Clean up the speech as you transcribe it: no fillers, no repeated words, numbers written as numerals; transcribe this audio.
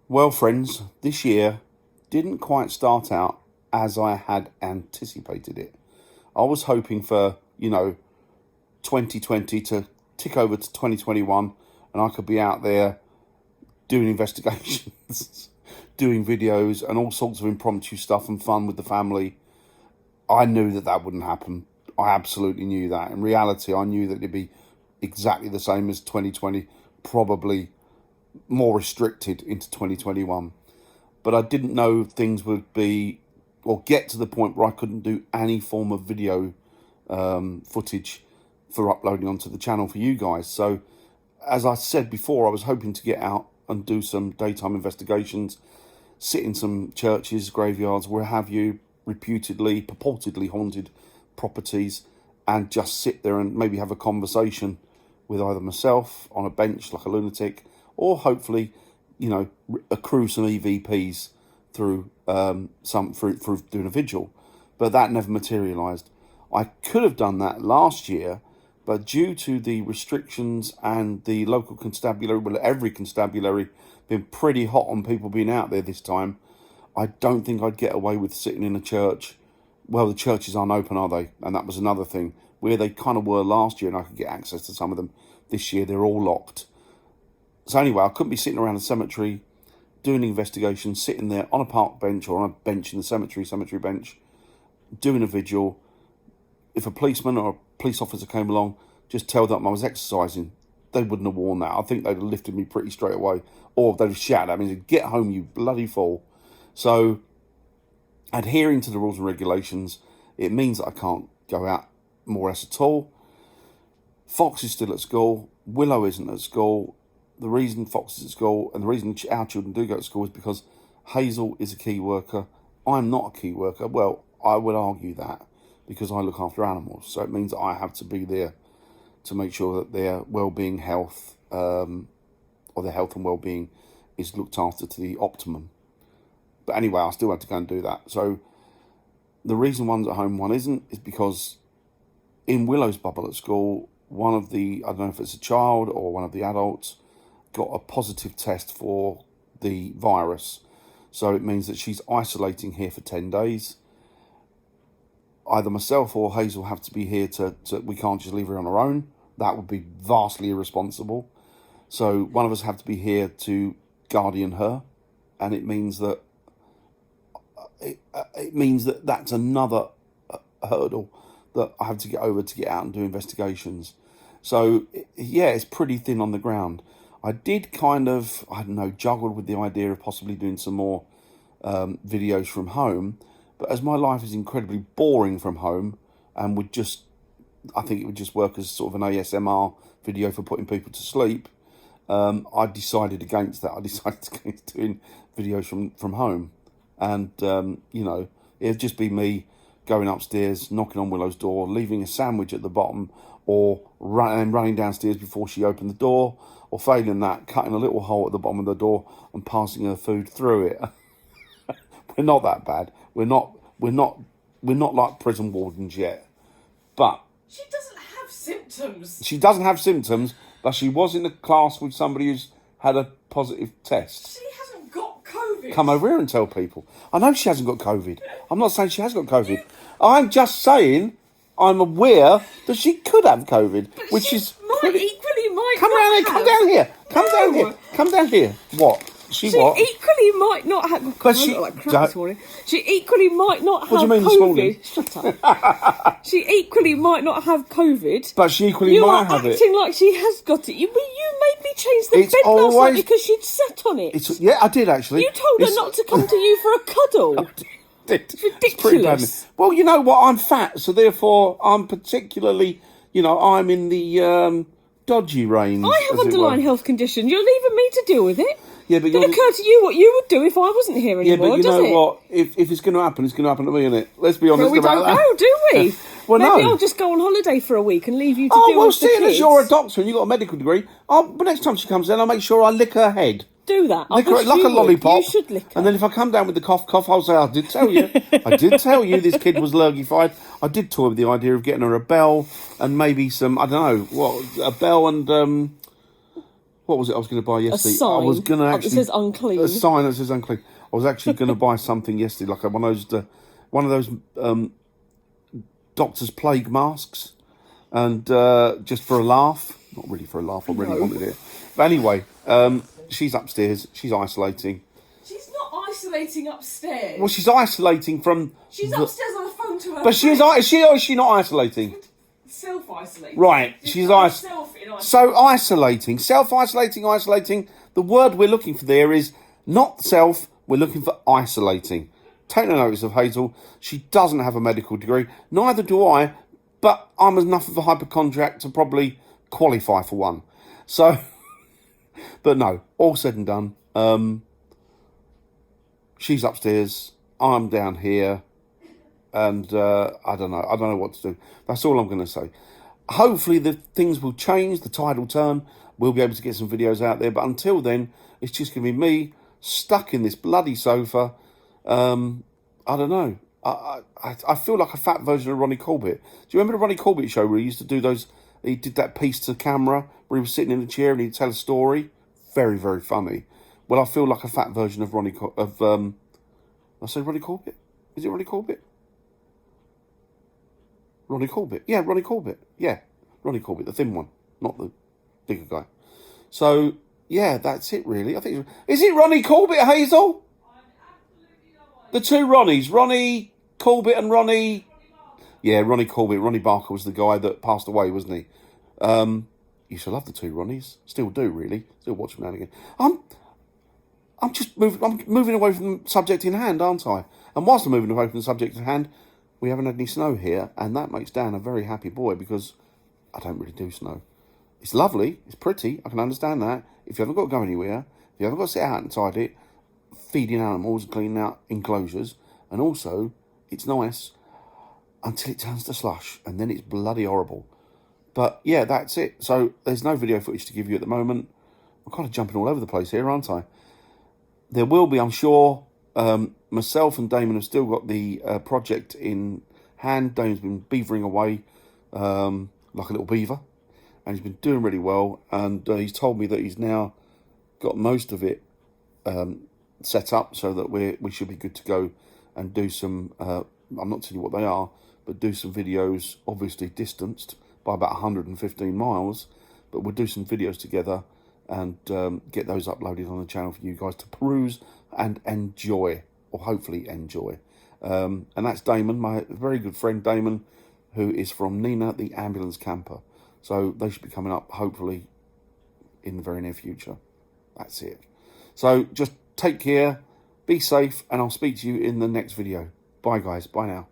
Well, friends, this year didn't quite start out as I had anticipated it. I was hoping for, 2020 to tick over to 2021 and I could be out there doing investigations, doing videos, and all sorts of impromptu stuff and fun with the family. I knew that that wouldn't happen. I absolutely knew that. In reality, I knew that it'd be exactly the same as 2020, probably more restricted into 2021. But I didn't know things would be or get to the point where I couldn't do any form of video footage for uploading onto the channel for you guys. So, as I said before, I was hoping to get out and do some daytime investigations, sit in some churches, graveyards, where have you, purportedly haunted properties, and just sit there and maybe have a conversation with either myself on a bench like a lunatic, or hopefully, accrue some EVPs through through doing a vigil. But that never materialised. I could have done that last year, but due to the restrictions and the local constabulary, well, every constabulary been pretty hot on people being out there this time, I don't think I'd get away with sitting in a church. Well, the churches aren't open, are they? And that was another thing. Where they kind of were last year and I could get access to some of them, this year they're all locked. So anyway, I couldn't be sitting around a cemetery doing investigations, sitting there on a park bench or on a bench in the cemetery bench, doing a vigil. If a policeman or a police officer came along, just tell them I was exercising. They wouldn't have worn that. I think they'd have lifted me pretty straight away. Or they'd have shouted at me, "Get home, you bloody fool." So, adhering to the rules and regulations, it means that I can't go out more or less at all. Fox is still at school. Willow isn't at school. The reason Fox is at school and the reason our children do go to school is because Hazel is a key worker. I'm not a key worker. Well, I would argue that because I look after animals. So it means that I have to be there to make sure that their well-being, health, or their health and well-being is looked after to the optimum. But anyway, I still had to go and do that. So the reason one's at home, one isn't, is because in Willow's bubble at school, one of the, I don't know if it's a child or one of the adults, got a positive test for the virus. So it means that she's isolating here for 10 days. Either myself or Hazel have to be here we can't just leave her on her own. That would be vastly irresponsible. So one of us have to be here to guardian her. And it means that that's another hurdle that I have to get over to get out and do investigations. So, yeah, it's pretty thin on the ground. I did kind of, juggled with the idea of possibly doing some more videos from home. But as my life is incredibly boring from home and I think it would just work as sort of an ASMR video for putting people to sleep, I decided against that. I decided against doing videos from home. And, it'd just be me going upstairs, knocking on Willow's door, leaving a sandwich at the bottom, or running downstairs before she opened the door, or failing that, cutting a little hole at the bottom of the door and passing her food through it. We're not that bad. We're not like prison wardens yet. But she doesn't have symptoms. She doesn't have symptoms, but she was in a class with somebody who's had a positive test. She hasn't got COVID. Come over here and tell people. I know she hasn't got COVID. I'm not saying she has got COVID. I'm just saying I'm aware that she could have COVID, but which she is equally might come not down here. have. Come down here. Come No. down here. Come down here. What? She what? Equally might not have. But I she- look like crap this morning. She equally might not have What do you mean COVID. this morning? Shut up. She equally might not have COVID. But she equally You might are have it. acting like she has got it. You made me change the It's bed last always- night because she'd sat on it. Yeah, I did actually. You told her not to come to you for a cuddle. It's ridiculous. bad. Well, you know what? I'm fat, so therefore I'm particularly, I'm in the dodgy range. I have as it underlying were. health conditions. You're leaving me to deal with it. Yeah, but It occur to you what you would do if I wasn't here Yeah, anymore, but you does know it? what? If it's going to happen, it's going to happen to me, innit? Let's be honest Well, we about don't that. know, do we? Well, Maybe no. I'll just go on holiday for a week and leave you to Oh, deal well, with the seeing kids. as you're a doctor and you've got a medical degree, but next time she comes in, I'll make sure I lick her head. Do that. I Lick her wish like you a lollipop. would. You should lick her. And then if I come down with the cough, I'll say, I did tell you. I did tell you this kid was lurgified. I did toy with the idea of getting her a bell and maybe some, I don't know, a bell and What was it I was going to buy A yesterday? sign I was going to that actually says unclean. a sign that says unclean. I was actually going to buy something yesterday, like one of those doctor's plague masks, and just for a laugh. Not really for a laugh. I really wanted it. But anyway, she's upstairs. She's isolating. She's not isolating upstairs. Well, she's isolating from. She's upstairs on the phone to her. But she is she or is she not isolating? Self-isolating. Right, she's isolating. Self-isolating, isolating. The word we're looking for there is not self, we're looking for isolating. Take no notice of Hazel. She doesn't have a medical degree. Neither do I, but I'm enough of a hypochondriac to probably qualify for one. So, but no, all said and done. She's upstairs, I'm down here. And I don't know what to do. That's all I'm going to say. Hopefully the things will change, the tide will turn, we'll be able to get some videos out there. But until then, it's just going to be me stuck in this bloody sofa. I don't know. I feel like a fat version of Ronnie Corbett. Do you remember the Ronnie Corbett show where he used to do those? He did that piece to camera where he was sitting in a chair and he'd tell a story. Very, very funny. Well, I feel like a fat version of I say Ronnie Corbett? Is it Ronnie Corbett? Ronnie Corbett. Yeah, Ronnie Corbett. Yeah, Ronnie Corbett, the thin one, not the bigger guy. So, yeah, that's it really. I think is it Ronnie Corbett, Hazel? The two Ronnies, Ronnie Corbett and Ronnie. Yeah, Ronnie Corbett. Ronnie Barker was the guy that passed away, wasn't he? Used to love the two Ronnies. Still do, really. Still watch them now and again. I'm just moving away from the subject in hand, aren't I? And whilst I'm moving away from the subject in hand, we haven't had any snow here, and that makes Dan a very happy boy because I don't really do snow. It's lovely, it's pretty, I can understand that. If you haven't got to go anywhere, if you haven't got to sit out inside it, feeding animals and cleaning out enclosures, and also, it's nice until it turns to slush, and then it's bloody horrible. But yeah, that's it. So there's no video footage to give you at the moment. I'm kind of jumping all over the place here, aren't I? There will be, I'm sure. Myself and Damon have still got the project in hand. Damon's been beavering away like a little beaver, and he's been doing really well. And he's told me that he's now got most of it set up so that we should be good to go and do some. I'm not telling you what they are, but do some videos. Obviously distanced by about 115 miles, but we'll do some videos together and get those uploaded on the channel for you guys to peruse and enjoy, or hopefully enjoy. And that's Damon, my very good friend Damon, who is from Nina the Ambulance Camper. So they should be coming up hopefully in the very near future. That's it. So just take care, be safe, and I'll speak to you in the next video. Bye guys, bye now.